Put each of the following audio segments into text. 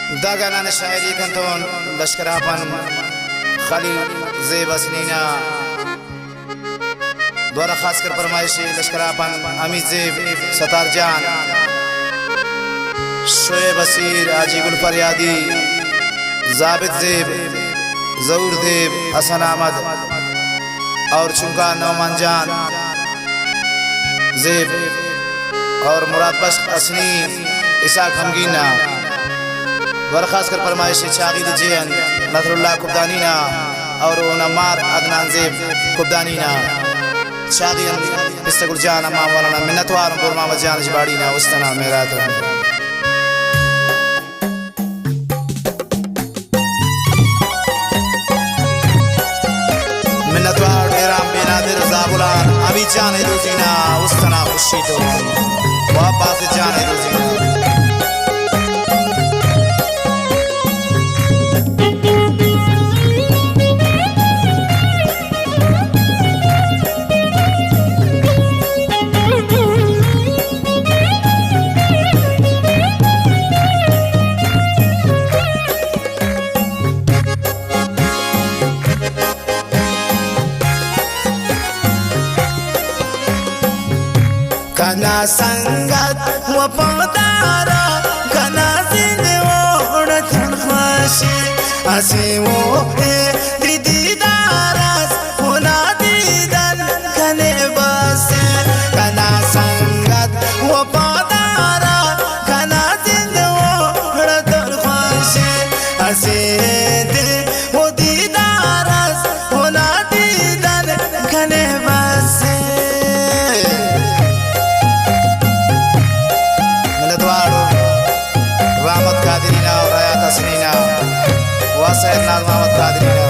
दागाना शायरी कंतोन लश्करापन खलील ज़ेब असनीना द्वारा खासकर फरमाइशी लश्करापन अमीर ज़ेब सतार जान शोएब बसीर आजी गुल फरियादी जाबिद ज़ेब ज़हूर देव हसन अहमद और चुंका नौमान जान ज़ेब और मुराद बख्श असनी इसाक हमगीना वर खासकर फरमाइशी चागिद जियन नजरुल्लाह कुब्दानीना और नमार अदनान ज़ेब कुब्दानीना चागियन पिस्तगुल जान अम्मा वाला मिन्नतवार पुर मामद जान जबाड़ीना उस्तना मेरा तो मिन्नतवार डेराम बेनादिर ज़ाबुलान अभी जाने रोज़ीना उस्तना खुशी तो वापस जाने Rozina kana sangat wafadara kana zinewar tanhashi asiwo dididaras munadidan kane base kana sangat wafadara kana zinewar tanhashi asiwo dididaras munadidan kane base रहमत कादरीना और हयात हसनीना व सैयद नाज़ मोहम्मद कादरीना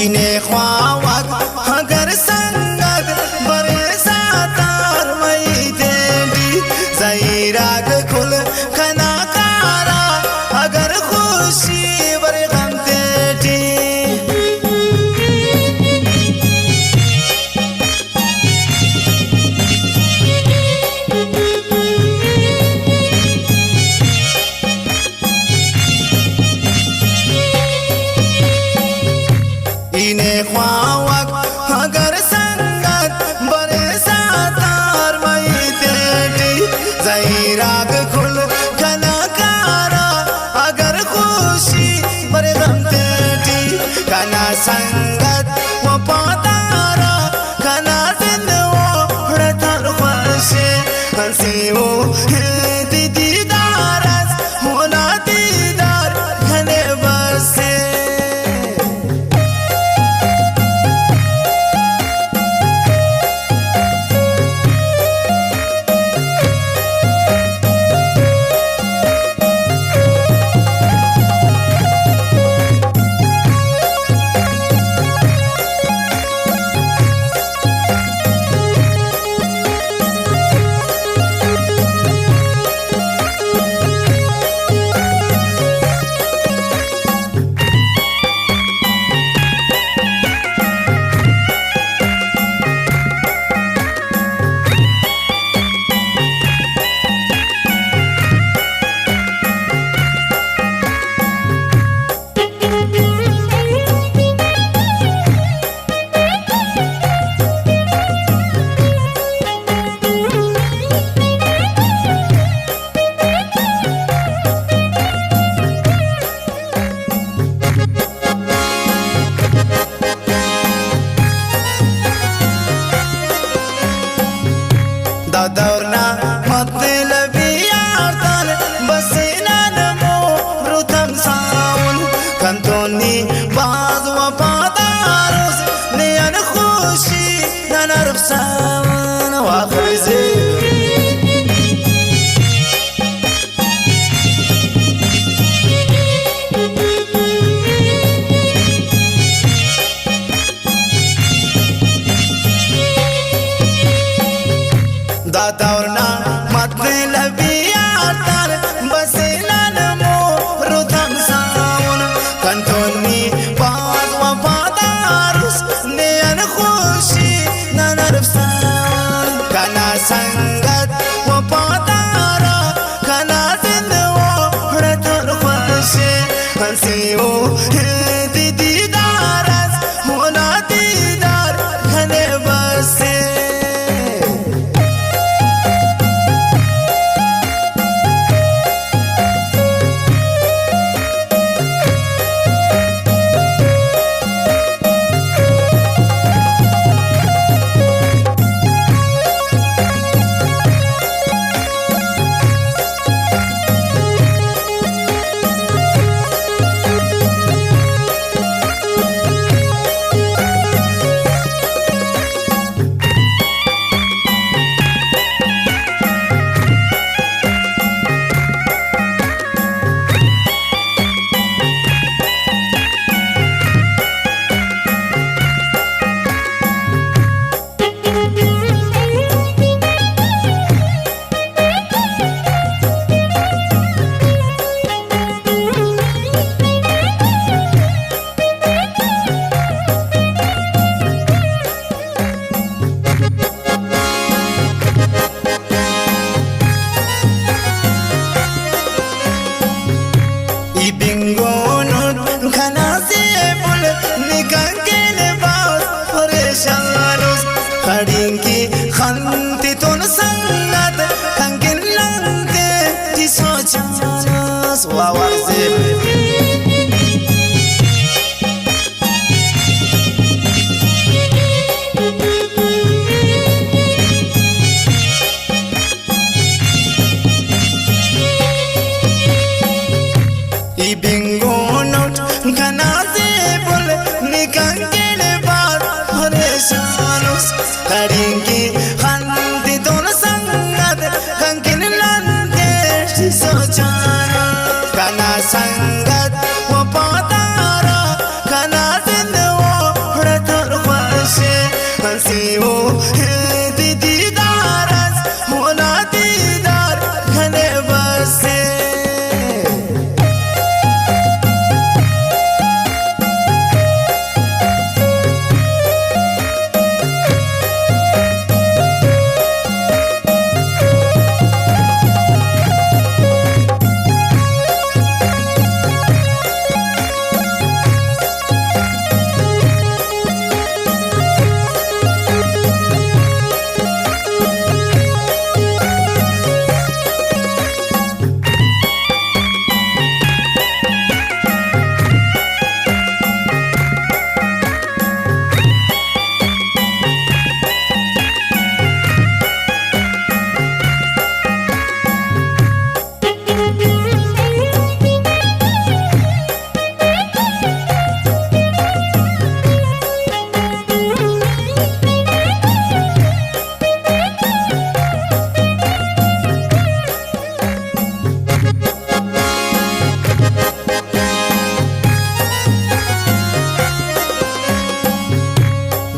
इन्हें ख्वावत अगर संगत बरे सातार मई देंगी ज़हीराग खुल कनाकारा अगर खुशी बरे गम देती इन्हें ख्वावत كنتوني بعض وفادارس نيان خوشي نعرف سوا واخر زين دا دورنا مطلب یادار بسینا نمو رودم ساون کنتونی باز وفادارس نیان خوشی ننرف ساون کنا سنگت وفادارا کنا زندو رتر خوشی هنسیو دی دیدار از مونا دیدار کنه بسه bingonun kanasebul nigankele baus pareshanus khadinki khanti ton sangat kankin lante ti sochanas wawarse bingonot kanasebul nigankele baus pareshanus khadinki khanti ton sangat kankin lante ti sochanas kana sangat wapadara kana zindu ratar khwashe hansiu di didaras mona didar khane base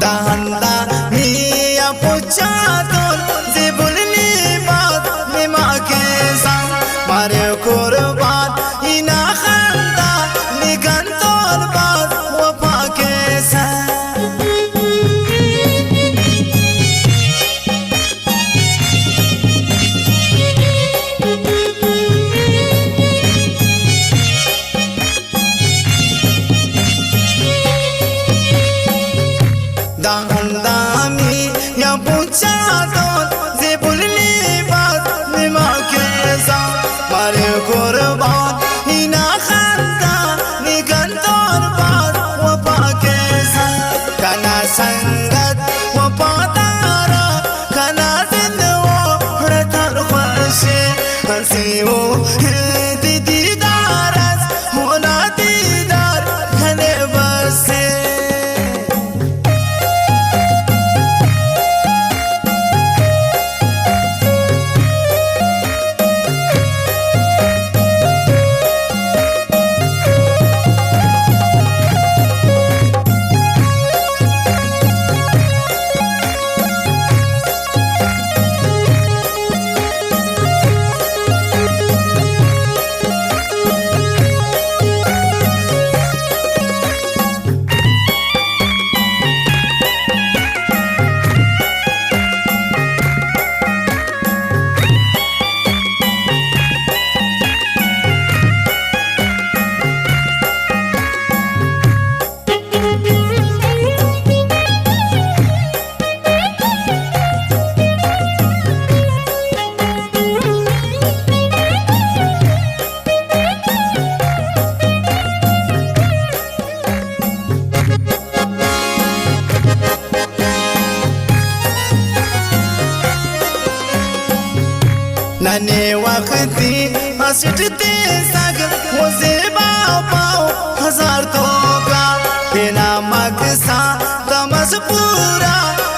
dahanda miya puchadon zibulni baat nima ke sang mare kurban ina khanda nigantol baat wafa ke sang dahanda miya puchadon zibulni baat nima ke sang mare kurban ina khanda nigantol baat नने वक्ती हंसते सग वो ज़ेबा पाओ हजार तो का बिना मकसा तमस पूरा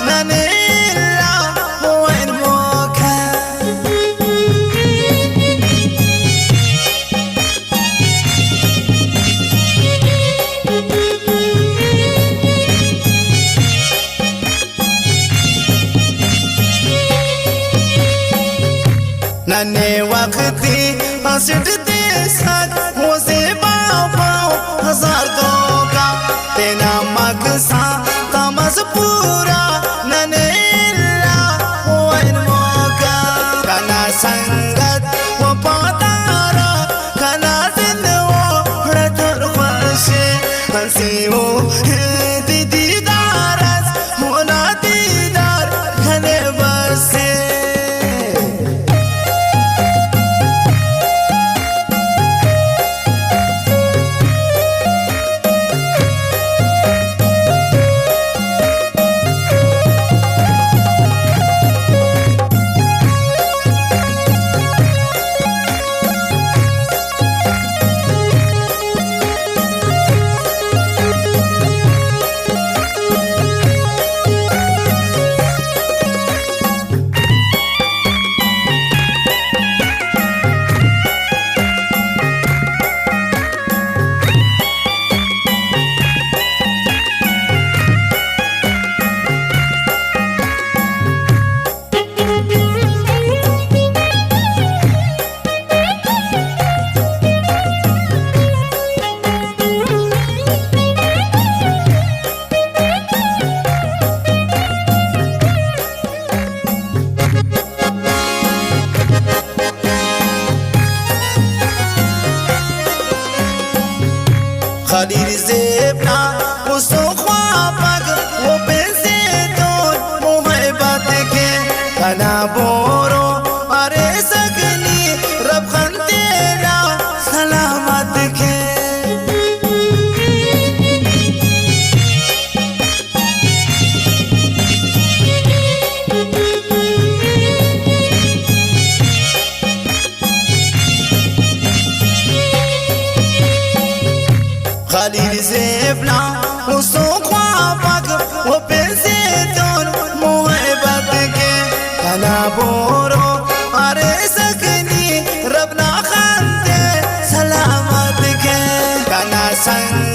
नने ला वो इन मोखा नने वक्ती हंसते सग वो ज़ेबा पाओ हजार तो का बिना मकसा तमस पूरा नने ला वो इन मोखा कना संगत वो पातारा कना जिंद वो रतर ख्वाशे हंसी वो दीदारस होना दीदार घने बसे खलील ज़ेबना उसो ख्वाबक वो पैसे तो मोहब्बत के कना बोरो अरे सकनी रब खंते ना सलामत के खलील ज़ेबना उसो ख्वाबक वो पैसे तो मोहब्बत के कना बोरो अरे सकनी रब ना खंते सलामत के कना संग